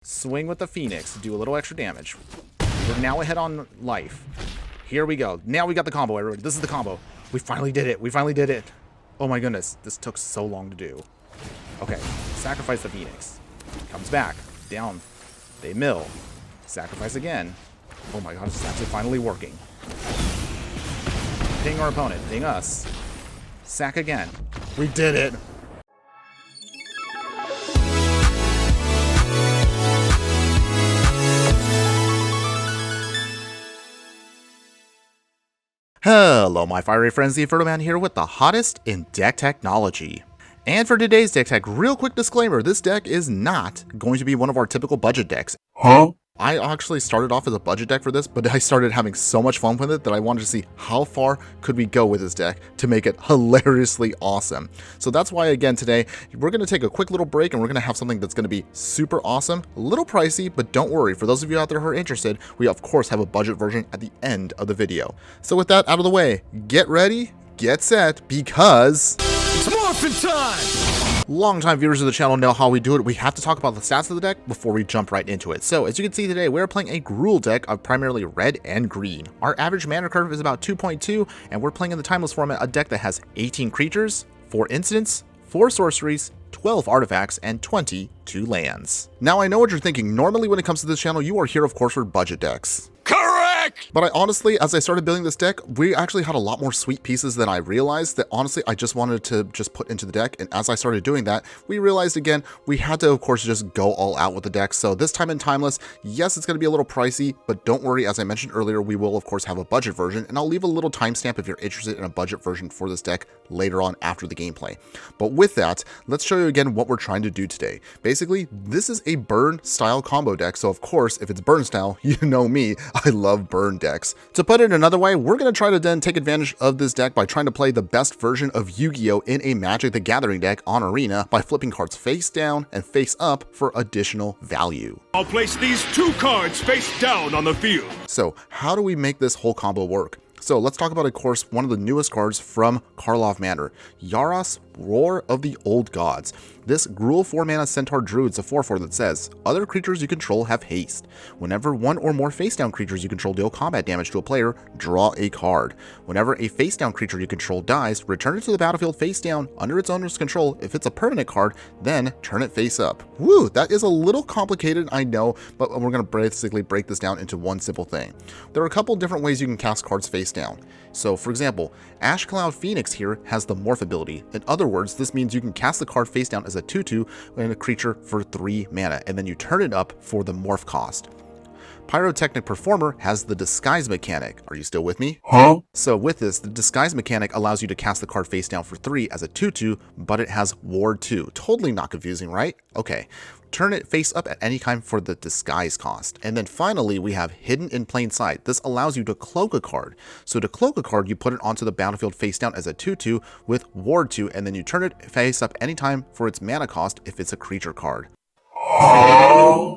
Swing with the Phoenix to do a little extra damage. We're now ahead on life. Here we go. Now we got the combo, everybody. This is the combo. We finally did it. We finally did it. Oh my goodness. This took so long to do. Okay. Sacrifice the Phoenix. Comes back. Down. They mill. Sacrifice again. Oh my god, it's actually finally working. Ping our opponent. Ping us. Sack again. We did it. Hello my fiery friends, the Infernoman here with the hottest in deck technology. And for today's deck tech, real quick disclaimer, this deck is not going to be one of our typical budget decks. Huh? I actually started off as a budget deck for this, but I started having so much fun with it that I wanted to see how far could we go with this deck to make it hilariously awesome. So that's why, again, today, we're going to take a quick little break and we're going to have something that's going to be super awesome, a little pricey, but don't worry. For those of you out there who are interested, we of course have a budget version at the end of the video. So with that out of the way, get ready, get set, because it's morphin' time! Longtime viewers of the channel know how we do it. We have to talk about the stats of the deck before we jump right into it. So as you can see today, we're playing a Gruul deck of primarily red and green. Our average mana curve is about 2.2, and we're playing in the Timeless format, a deck that has 18 creatures, 4 instants, 4 sorceries, 12 artifacts, and 22 lands. Now I know what you're thinking. Normally when it comes to this channel, you are here of course for budget decks. Correct! But I honestly, as I started building this deck, we actually had a lot more sweet pieces than I realized that honestly I just wanted to just put into the deck. And as I started doing that, we realized again, we had to of course just go all out with the deck. So this time in Timeless, yes, it's going to be a little pricey, but don't worry, as I mentioned earlier, we will of course have a budget version, and I'll leave a little timestamp if you're interested in a budget version for this deck later on after the gameplay. But with that, let's show you again what we're trying to do today. Basically, this is a burn style combo deck. So of course, if it's burn style, you know me, I love burn decks. To put it another way, we're going to try to then take advantage of this deck by trying to play the best version of Yu-Gi-Oh! In a Magic the Gathering deck on Arena by flipping cards face down and face up for additional value. I'll place these 2 cards face down on the field. So how do we make this whole combo work? So let's talk about, of course, one of the newest cards from Karlov Manor, Yaros, Roar of the Old Gods. This Gruul 4-mana Centaur Druid's a 4/4 that says, other creatures you control have haste. Whenever one or more face-down creatures you control deal combat damage to a player, draw a card. Whenever a face-down creature you control dies, return it to the battlefield face-down under its owner's control. If it's a permanent card, then turn it face-up. Woo, that is a little complicated, I know, but we're going to basically break this down into one simple thing. There are a couple different ways you can cast cards face-down. So, for example, Ash Cloud Phoenix here has the Morph ability. In other words, this means you can cast the card face down as a 2/2 and a creature for 3 mana, and then you turn it up for the Morph cost. Pyrotechnic Performer has the Disguise mechanic. Are you still with me? Huh? So with this, the Disguise mechanic allows you to cast the card face down for 3 as a 2/2, but it has Ward 2. Totally not confusing, right? Okay. Turn it face up at any time for the Disguise cost. And then finally, we have Hidden in Plain Sight. This allows you to cloak a card. So to cloak a card, you put it onto the battlefield face down as a 2/2 with Ward 2, and then you turn it face up anytime for its mana cost if it's a creature card.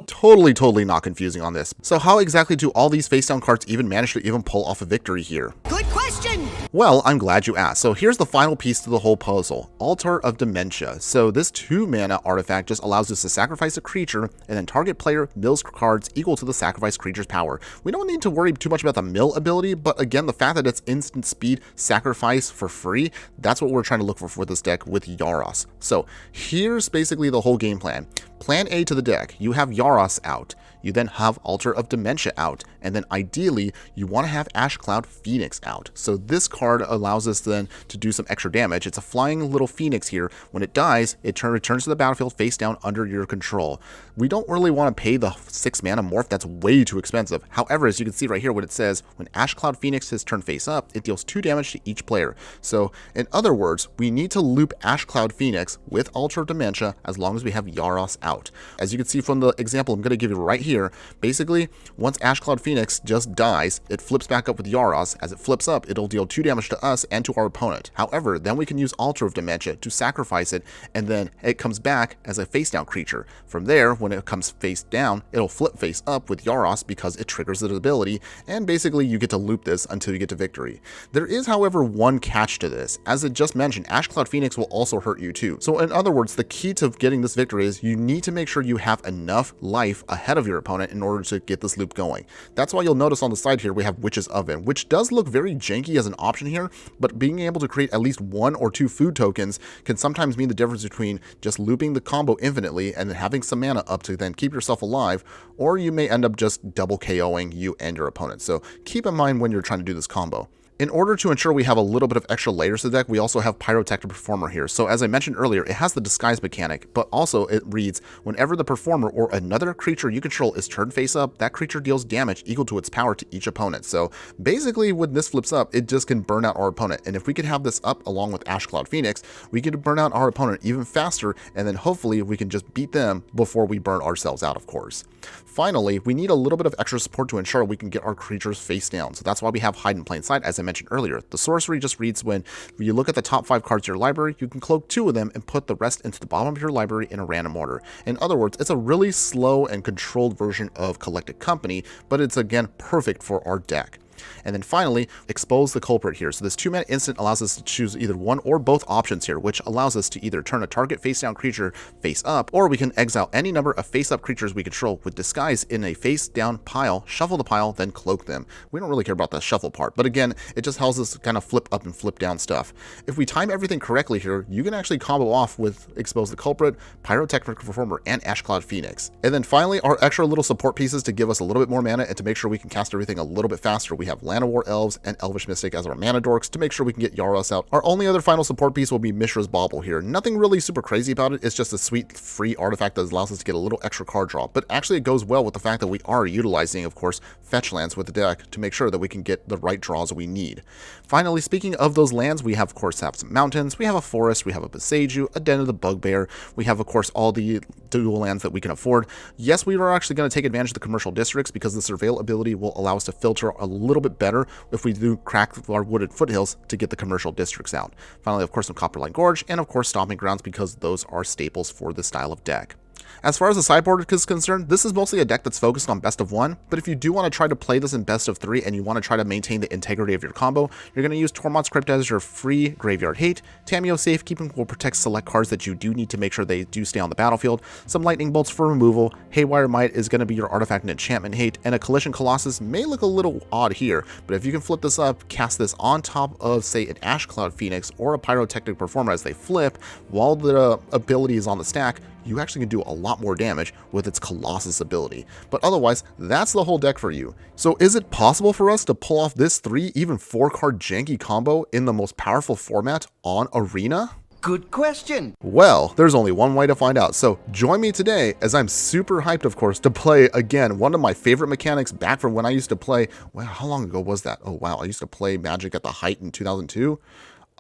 Totally not confusing on this. So how exactly do all these face down cards even manage to even pull off a victory here? Good question! Well, I'm glad you asked. So here's the final piece to the whole puzzle. Altar of Dementia. So this 2-mana artifact just allows us to sacrifice a creature, and then target player mills cards equal to the sacrificed creature's power. We don't need to worry too much about the mill ability, but again, the fact that it's instant speed sacrifice for free, that's what we're trying to look for this deck with Yaros. So here's basically the whole game plan. Plan A to the deck, you have Yaros out, you then have Altar of Dementia out, and then ideally you want to have Ash Cloud Phoenix out. So this card allows us then to do some extra damage. It's a flying little phoenix here. When it dies, it returns to the battlefield face down under your control. We don't really want to pay the 6 mana morph, that's way too expensive. However, as you can see right here what it says, when Ash Cloud Phoenix is turned face up, it deals 2 damage to each player. So in other words, we need to loop Ash Cloud Phoenix with Altar of Dementia as long as we have Yaros out. As you can see from the example I'm going to give you right here, here, basically, once Ash Cloud Phoenix just dies, it flips back up with Yaros. As it flips up, it'll deal 2 damage to us and to our opponent. However, then we can use Altar of Dementia to sacrifice it, and then it comes back as a face-down creature. From there, when it comes face down, it'll flip face up with Yaros because it triggers the ability, and basically you get to loop this until you get to victory. There is, however, one catch to this. As it just mentioned, Ash Cloud Phoenix will also hurt you too. So in other words, the key to getting this victory is you need to make sure you have enough life ahead of your opponent in order to get this loop going. That's why you'll notice on the side here we have Witch's Oven, which does look very janky as an option here, but being able to create at least 1 or 2 food tokens can sometimes mean the difference between just looping the combo infinitely and then having some mana up to then keep yourself alive, or you may end up just double KOing you and your opponent. So keep in mind when you're trying to do this combo. In order to ensure we have a little bit of extra layers to the deck, we also have Pyrotectic Performer here. So as I mentioned earlier, it has the disguise mechanic, but also it reads, whenever the performer or another creature you control is turned face up, that creature deals damage equal to its power to each opponent. So basically when this flips up, it just can burn out our opponent. And if we could have this up along with Ash Cloud Phoenix, we could burn out our opponent even faster, and then hopefully we can just beat them before we burn ourselves out, of course. Finally, we need a little bit of extra support to ensure we can get our creatures face down. So that's why we have Hide in Plain Sight, as I mentioned earlier. The sorcery just reads, when you look at the top 5 cards of your library, you can cloak 2 of them and put the rest into the bottom of your library in a random order. In other words, it's a really slow and controlled version of Collected Company, but it's again perfect for our deck. And then finally, Expose the Culprit here. So this 2-mana instant allows us to choose either one or both options here, which allows us to either turn a target face-down creature face up, or we can exile any number of face-up creatures we control with Disguise in a face-down pile, shuffle the pile, then cloak them. We don't really care about the shuffle part, but again, it just helps us kind of flip up and flip down stuff. If we time everything correctly here, you can actually combo off with Expose the Culprit, Pyrotechnic Performer, and Ash Cloud Phoenix. And then finally, our extra little support pieces to give us a little bit more mana and to make sure we can cast everything a little bit faster. We have Land of War Elves and Elvish Mystic as our mana dorks to make sure we can get Yaros out. Our only other final support piece will be Mishra's Bauble here. Nothing really super crazy about it. It's just a sweet free artifact that allows us to get a little extra card draw. But actually it goes well with the fact that we are utilizing, of course, fetch lands with the deck to make sure that we can get the right draws we need. Finally, speaking of those lands, we have, of course, some mountains, we have a forest, we have a Boseiju, a Den of the Bugbear, we have, of course, all the dual lands that we can afford. Yes, we are actually going to take advantage of the commercial districts because the Surveil ability will allow us to filter a little bit better if we do crack our wooded foothills to get the commercial districts out. Finally, of course, some Copperline Gorge, and of course Stomping Grounds, because those are staples for this style of deck. As far as the sideboard is concerned, this is mostly a deck that's focused on best of 1, but if you do want to try to play this in best of 3 and you want to try to maintain the integrity of your combo, you're going to use Tormod's Crypt as your free graveyard hate. Tamiyo Safekeeping will protect select cards that you do need to make sure they do stay on the battlefield. Some Lightning Bolts for removal. Haywire Might is going to be your artifact and enchantment hate, and a Collision Colossus may look a little odd here, but if you can flip this up, cast this on top of, say, an Ash Cloud Phoenix or a Pyrotechnic Performer as they flip, while the ability is on the stack, you actually can do a lot more damage with its Colossus ability. But otherwise, that's the whole deck for you. So is it possible for us to pull off this 3, even 4 card janky combo in the most powerful format on Arena? Good question. Well, there's only one way to find out, so join me today as I'm super hyped, of course, to play, again, one of my favorite mechanics back from when I used to play, well, how long ago was that? Oh wow, I used to play Magic at the height in 2002.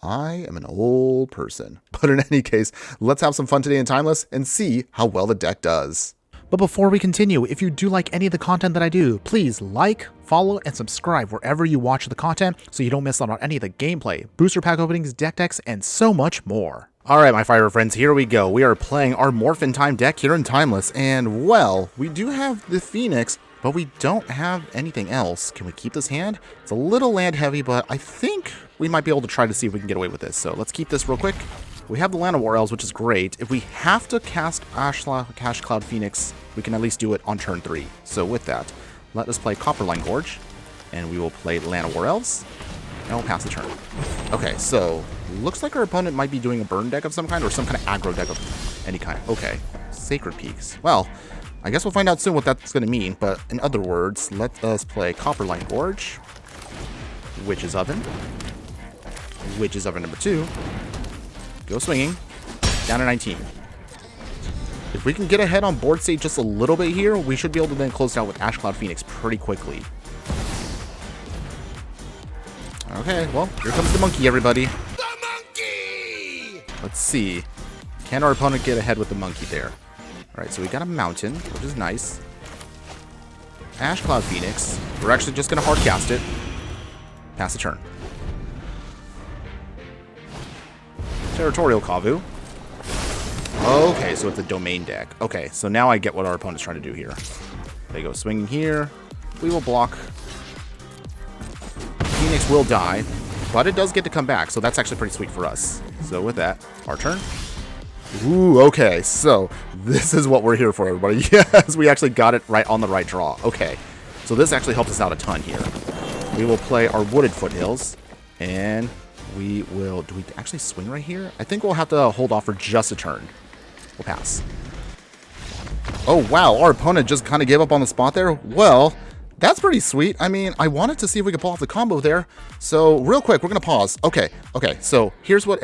I am an old person. But in any case, let's have some fun today in Timeless and see how well the deck does. But before we continue, if you do like any of the content that I do, please like, follow, and subscribe wherever you watch the content so you don't miss out on any of the gameplay, booster pack openings, deck decks, and so much more. Alright, my fire friends, here we go. We are playing our Morph in Time deck here in Timeless, and well, we do have the Phoenix, but we don't have anything else. Can we keep this hand? It's a little land heavy, but I think we might be able to try to see if we can get away with this. So let's keep this real quick. We have the Land of War Elves, which is great. If we have to cast Ash Cloud Phoenix, we can at least do it on turn 3. So with that, let us play Copperline Gorge, and we will play Land of War Elves, and we'll pass the turn. Okay, so looks like our opponent might be doing a burn deck of some kind, or some kind of aggro deck of any kind. Okay, Sacred Peaks. Well, I guess we'll find out soon what that's going to mean, but in other words, let us play Copperline Gorge, Witch's Oven, Witch's Oven number 2, go swinging, down to 19. If we can get ahead on board state just a little bit here, we should be able to then close down with Ash Cloud Phoenix pretty quickly. Okay, well, here comes the monkey, everybody. The monkey! Let's see. Can our opponent get ahead with the monkey there? Alright, so we got a mountain, which is nice. Ash Cloud Phoenix. We're actually just going to hard cast it. Pass the turn. Territorial Kavu. Okay, so it's a domain deck. Okay, so now I get what our opponent's trying to do here. They go swinging here. We will block. Phoenix will die, but it does get to come back, so that's actually pretty sweet for us. So with that, our turn. Ooh, okay, so this is what we're here for, everybody. Yes, we actually got it right on the right draw. Okay, so this actually helps us out a ton here. We will play our Wooded Foothills, and we will... Do we actually swing right here? I think we'll have to hold off for just a turn. We'll pass. Oh, wow, our opponent just kind of gave up on the spot there. Well, that's pretty sweet. I mean, I wanted to see if we could pull off the combo there. So, real quick, we're going to pause. Okay, so here's what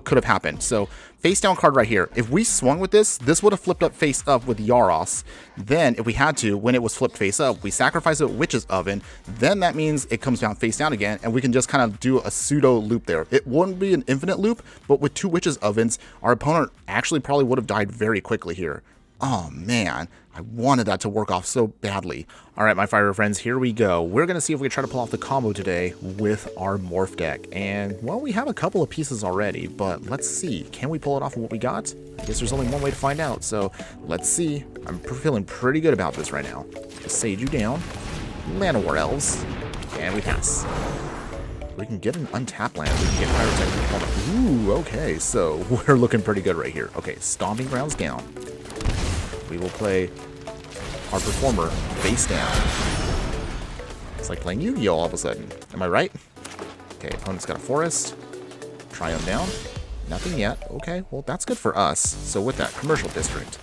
could have happened. So, face down card right here. If we swung with this, this would have flipped up face up with Yaros. Then, if we had to, when it was flipped face up, we sacrifice it with Witch's Oven. Then that means it comes down face down again, and we can just kind of do a pseudo loop there. It wouldn't be an infinite loop, but with 2 Witch's Ovens, our opponent actually probably would have died very quickly here. Oh man, I wanted that to work off so badly. Alright, my fire friends, here we go. We're going to see if we can try to pull off the combo today with our Morph deck. And, well, we have a couple of pieces already, but let's see. Can we pull it off with what we got? I guess there's only one way to find out, so let's see. I'm feeling pretty good about this right now. Just Sage you down. Llanowar Elves. And we pass. We can get an untapped land. We can get Pyrotech. Ooh, okay, so we're looking pretty good right here. Okay, Stomping Grounds down. We will play our Performer face down. It's like playing Yu-Gi-Oh! All of a sudden. Am I right? Okay, opponent's got a Forest. Triumph down. Nothing yet. Okay, well, that's good for us. So with that, Commercial District.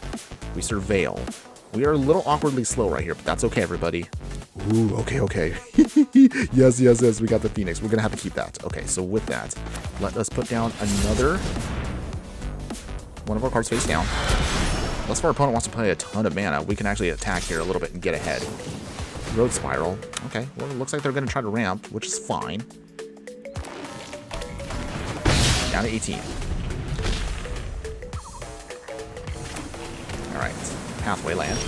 We Surveil. We are a little awkwardly slow right here, but that's okay, everybody. Ooh, okay. Yes, we got the Phoenix. We're going to have to keep that. Okay, so with that, let us put down another one of our cards face down. Unless our opponent wants to play a ton of mana, we can actually attack here a little bit and get ahead. Road Spiral. Okay, well, it looks like they're going to try to ramp, which is fine. Down to 18. Alright, Pathway Land.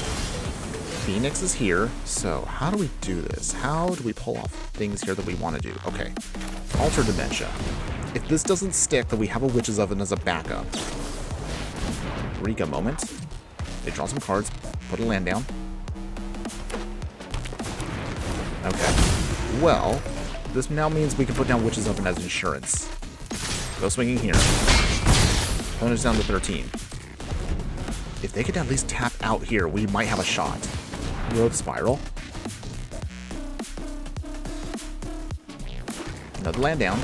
Phoenix is here, so how do we do this? How do we pull off things here that we want to do? Okay, Alter Dementia. If this doesn't stick, then we have a Witch's Oven as a backup. Rika Moment. They draw some cards, put a land down. Okay. Well, this now means we can put down Witch's Oven as insurance. Go swinging here. Opponent's down to 13. If they could at least tap out here, we might have a shot. Road Spiral. Another land down.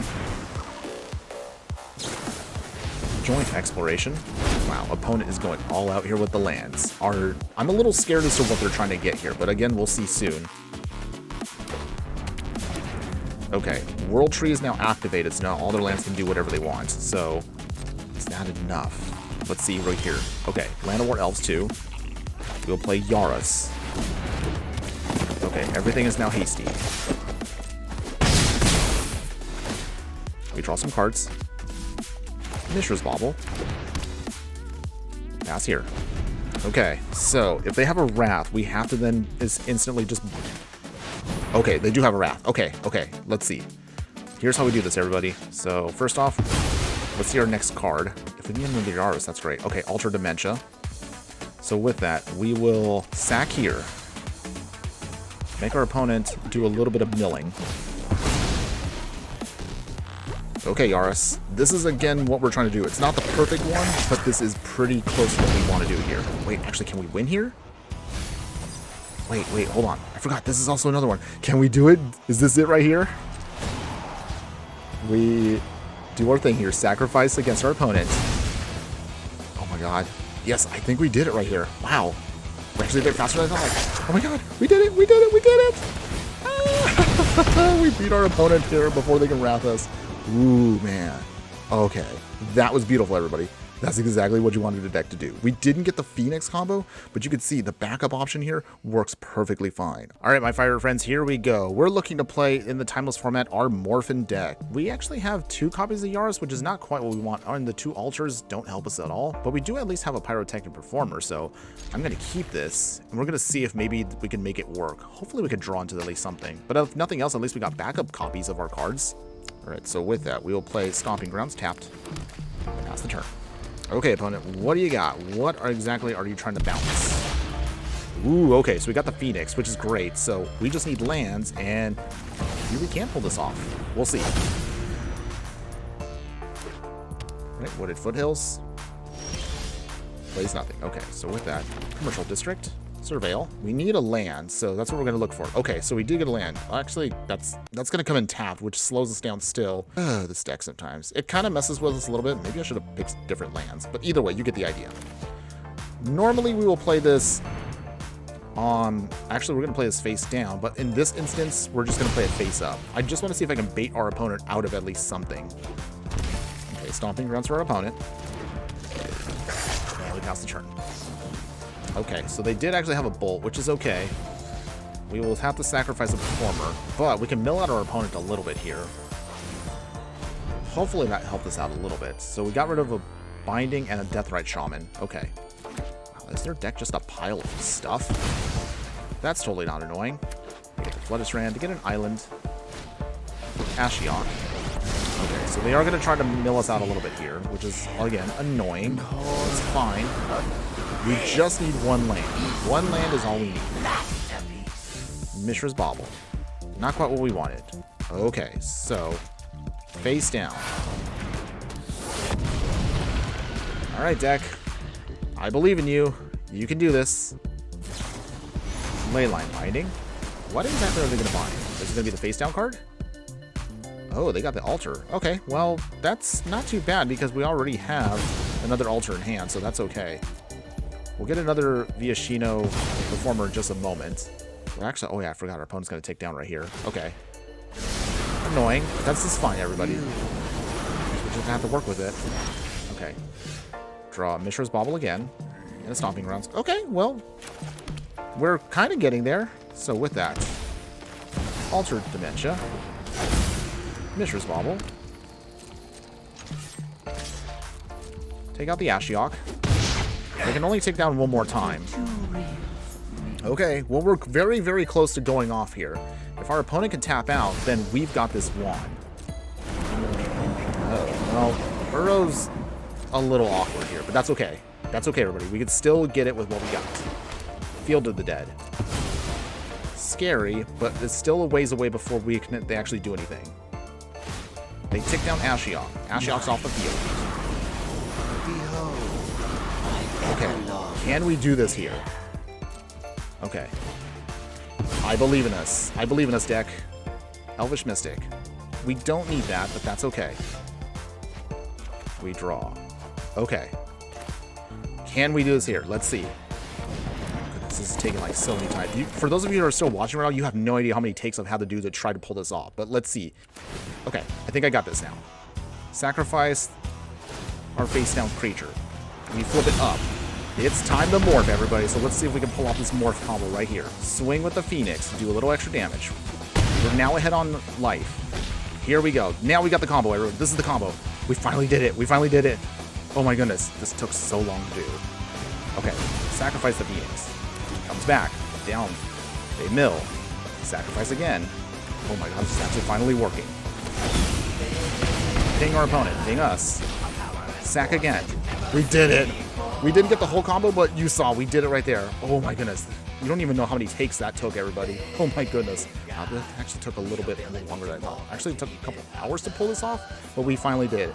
Joint Exploration. Wow, opponent is going all out here with the lands. I'm a little scared as to what they're trying to get here, but again, we'll see soon. Okay, World Tree is now activated, so now all their lands can do whatever they want. So, is that enough? Let's see right here. Okay, Llanowar Elves 2. We'll play Yaros. Okay, everything is now hasty. We draw some cards. Mishra's Bauble. Pass here. Okay, so if they have a Wrath, we have to then instantly just... Okay, they do have a Wrath. Okay, let's see. Here's how we do this, everybody. So, first off, let's see our next card. If we need another Yaros, that's great. Okay, Alter Dementia. So with that, we will sack here. Make our opponent do a little bit of milling. Okay, Yaros. This is, again, what we're trying to do. It's not the perfect one, but this is pretty close to what we want to do here. Wait, actually, can we win here? Wait, hold on. I forgot, this is also another one. Can we do it? Is this it right here? We do our thing here. Sacrifice against our opponent. Oh my god. Yes, I think we did it right here. Wow. We're actually a bit faster than I thought. Oh my god, we did it! Ah! We beat our opponent here before they can wrath us. Ooh, man. Okay. That was beautiful, everybody. That's exactly what you wanted the deck to do. We didn't get the Phoenix combo, but you can see the backup option here works perfectly fine. All right, my fire friends, here we go. We're looking to play in the Timeless format our Morphin deck. We actually have 2 copies of Yaris, which is not quite what we want, and the 2 altars don't help us at all, but we do at least have a Pyrotechnic Performer, so I'm going to keep this, and we're going to see if maybe we can make it work. Hopefully we can draw into at least something, but if nothing else, at least we got backup copies of our cards. All right, so with that, we will play Stomping Grounds tapped, and pass the turn. Okay, opponent, what do you got? What exactly are you trying to bounce? Ooh, okay, so we got the Phoenix, which is great. So we just need lands, and maybe we can pull this off. We'll see. Right, Wooded Foothills. Plays nothing. Okay, so with that, Commercial District, Surveil. We need a land, so that's what we're going to look for. Okay, so we did get a land. Actually, that's going to come in tapped, which slows us down still. This deck sometimes. It kind of messes with us a little bit. Maybe I should have picked different lands, but either way, you get the idea. Normally, we will play this on... Actually, we're going to play this face down, but in this instance, we're just going to play it face up. I just want to see if I can bait our opponent out of at least something. Okay, Stomping Grounds for our opponent. And we pass the turn. Okay, so they did actually have a bolt, which is okay. We will have to sacrifice a performer, but we can mill out our opponent a little bit here. Hopefully that helped us out a little bit. So we got rid of a Binding and a Deathrite Shaman. Okay. Wow, is their deck just a pile of stuff? That's totally not annoying. We get the Floodus Rand to get an island. Ashiok. Okay, so they are going to try to mill us out a little bit here, which is, again, annoying. It's fine. We just need 1 land. 1 land is all we need. Mishra's Bauble. Not quite what we wanted. Okay, so face down. All right, deck. I believe in you. You can do this. Leyline Binding. What exactly are they going to bind? Is it going to be the face down card? Oh, they got the altar. Okay, well, that's not too bad because we already have another altar in hand, so that's okay. We'll get another Viashino Performer in just a moment. We're actually... Oh, yeah, I forgot our opponent's going to take down right here. Okay. Annoying. That's just fine, everybody. We're just going to have to work with it. Okay. Draw Mishra's Bauble again. And a Stomping Grounds. Okay, well, we're kind of getting there. So with that, Altered Dementia. Mishra's Bauble. Take out the Ashiok. They can only take down 1 more time. Okay, well, we're very, very close to going off here. If our opponent can tap out, then we've got this wand. Oh, well, Burrow's a little awkward here, but that's okay. That's okay, everybody. We can still get it with what we got. Field of the Dead. Scary, but it's still a ways away before they actually do anything. They take down Ashiok. Ashiok's off the field. Okay, can we do this here? Okay. I believe in us. I believe in us, deck. Elvish Mystic. We don't need that, but that's okay. We draw. Okay. Can we do this here? Let's see. This is taking like so many times. For those of you who are still watching right now, you have no idea how many takes I've had to do to try to pull this off. But let's see. Okay, I think I got this now. Sacrifice our face down creature. We flip it up. It's time to morph, everybody. So let's see if we can pull off this morph combo right here. Swing with the Phoenix. Do a little extra damage. We're now ahead on life. Here we go. Now we got the combo, everyone. This is the combo. We finally did it. We finally did it. Oh my goodness. This took so long to do. Okay. Sacrifice the Phoenix. Comes back. Down. They mill. Sacrifice again. Oh my god. This is actually finally working. Ding our opponent. Ding us. Sack again. We did it. We didn't get the whole combo, but you saw. We did it right there. Oh my goodness. You don't even know how many takes that took, everybody. Oh my goodness. That actually took a little bit longer than I thought. Actually, it took a couple hours to pull this off, but we finally did.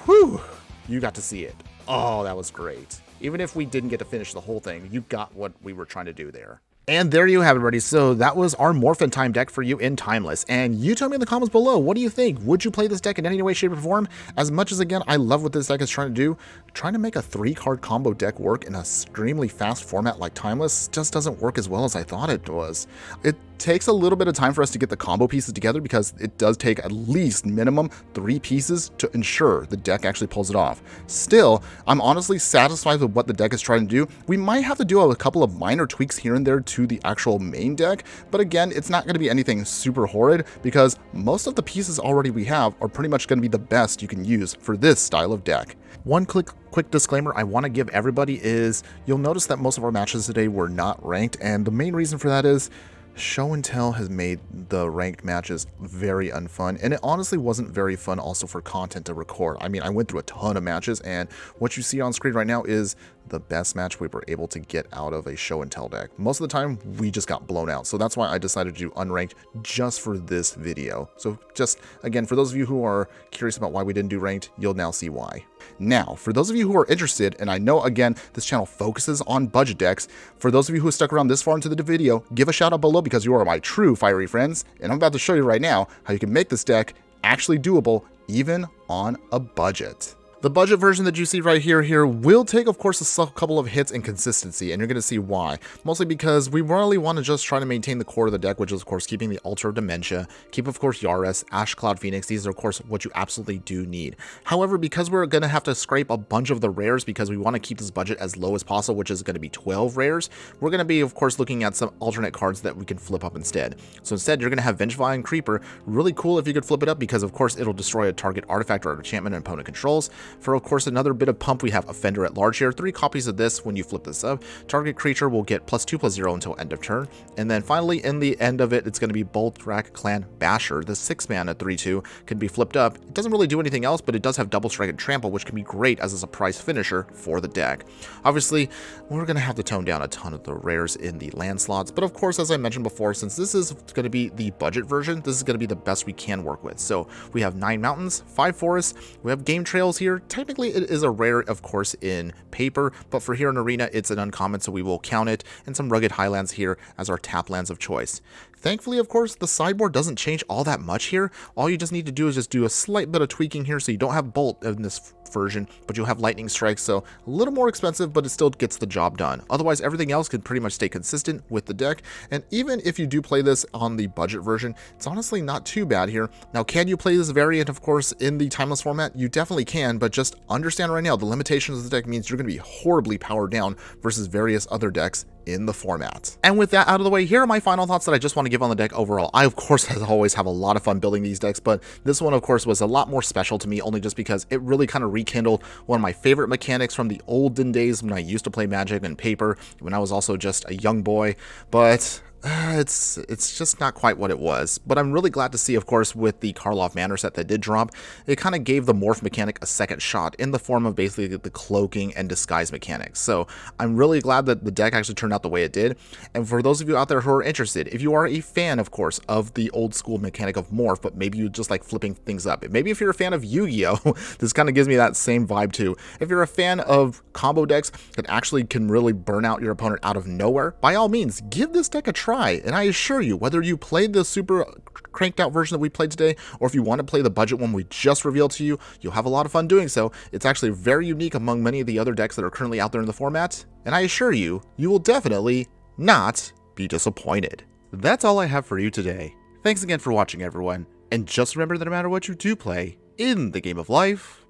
Whew. You got to see it. Oh, that was great. Even if we didn't get to finish the whole thing, you got what we were trying to do there. And there you have it, everybody. So that was our Morph and Time deck for you in Timeless. And you tell me in the comments below, what do you think? Would you play this deck in any way, shape, or form? As much as, again, I love what this deck is trying to do, trying to make a 3-card combo deck work in an extremely fast format like Timeless just doesn't work as well as I thought it was. It takes a little bit of time for us to get the combo pieces together because it does take at least minimum 3 pieces to ensure the deck actually pulls it off. Still, I'm honestly satisfied with what the deck is trying to do. We might have to do a couple of minor tweaks here and there to the actual main deck, but again, it's not going to be anything super horrid because most of the pieces already we have are pretty much going to be the best you can use for this style of deck. One quick disclaimer I want to give everybody is you'll notice that most of our matches today were not ranked, and the main reason for that is Show and Tell has made the ranked matches very unfun, and it honestly wasn't very fun also for content to record. I mean, I went through a ton of matches, and what you see on screen right now is the best match we were able to get out of a Show and Tell deck. Most of the time, we just got blown out, so that's why I decided to do unranked just for this video. So just, again, for those of you who are curious about why we didn't do ranked, you'll now see why. Now, for those of you who are interested, and I know, again, this channel focuses on budget decks, for those of you who stuck around this far into the video, give a shout out below because you are my true fiery friends, and I'm about to show you right now how you can make this deck actually doable even on a budget. The budget version that you see right here will take, of course, a couple of hits in consistency, and you're going to see why. Mostly because we really want to just try to maintain the core of the deck, which is, of course, keeping the Altar of Dementia, keep, of course, Yaris, Ash Cloud Phoenix. These are, of course, what you absolutely do need. However, because we're going to have to scrape a bunch of the rares because we want to keep this budget as low as possible, which is going to be 12 rares, we're going to be, of course, looking at some alternate cards that we can flip up instead. So instead, you're going to have Vengevine and Creeper. Really cool if you could flip it up because, of course, it'll destroy a target artifact or enchantment an opponent controls. For, of course, another bit of pump, we have Offender at Large here. 3 copies of this when you flip this up. Target creature will get +2/+0 until end of turn. And then finally, in the end of it, it's going to be Boltrak Clan Basher. The 6-mana 3/2 can be flipped up. It doesn't really do anything else, but it does have Double Strike and Trample, which can be great as a surprise finisher for the deck. Obviously, we're going to have to tone down a ton of the rares in the land slots, but of course, as I mentioned before, since this is going to be the budget version, this is going to be the best we can work with. So we have 9 mountains, 5 forests, we have game trails here. Technically, it is a rare, of course, in paper, but for here in Arena, it's an uncommon, so we will count it, and some rugged highlands here as our tap lands of choice. Thankfully, of course, the sideboard doesn't change all that much here. All you just need to do is just do a slight bit of tweaking here, so you don't have Bolt in this version, but you'll have Lightning Strike, so a little more expensive, but it still gets the job done. Otherwise, everything else can pretty much stay consistent with the deck, and even if you do play this on the budget version, it's honestly not too bad here. Now, can you play this variant, of course, in the Timeless format? You definitely can, but just understand right now, the limitations of the deck means you're going to be horribly powered down versus various other decks in the format. And with that out of the way, here are my final thoughts that I just want to give on the deck overall. I, of course, as always, have a lot of fun building these decks, but this one, of course, was a lot more special to me, only just because it really kind of rekindled one of my favorite mechanics from the olden days when I used to play Magic and paper, when I was also just a young boy, but it's just not quite what it was. But I'm really glad to see, of course, with the Karlov Manor set that did drop, it kind of gave the Morph mechanic a second shot in the form of basically the Cloaking and Disguise mechanics. So I'm really glad that the deck actually turned out the way it did. And for those of you out there who are interested, if you are a fan, of course, of the old school mechanic of Morph, but maybe you just like flipping things up, maybe if you're a fan of Yu-Gi-Oh, this kind of gives me that same vibe too. If you're a fan of combo decks that actually can really burn out your opponent out of nowhere, by all means, give this deck a try. And I assure you, whether you played the super cranked out version that we played today, or if you want to play the budget one we just revealed to you, you'll have a lot of fun doing so. It's actually very unique among many of the other decks that are currently out there in the format, and I assure you, you will definitely not be disappointed. That's all I have for you today. Thanks again for watching, everyone, and just remember that no matter what you do play in the game of life,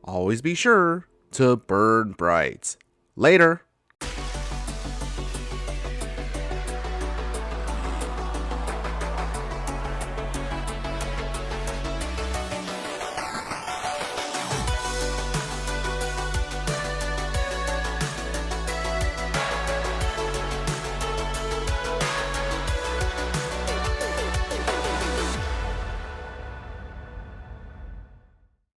always be sure to burn bright. Later.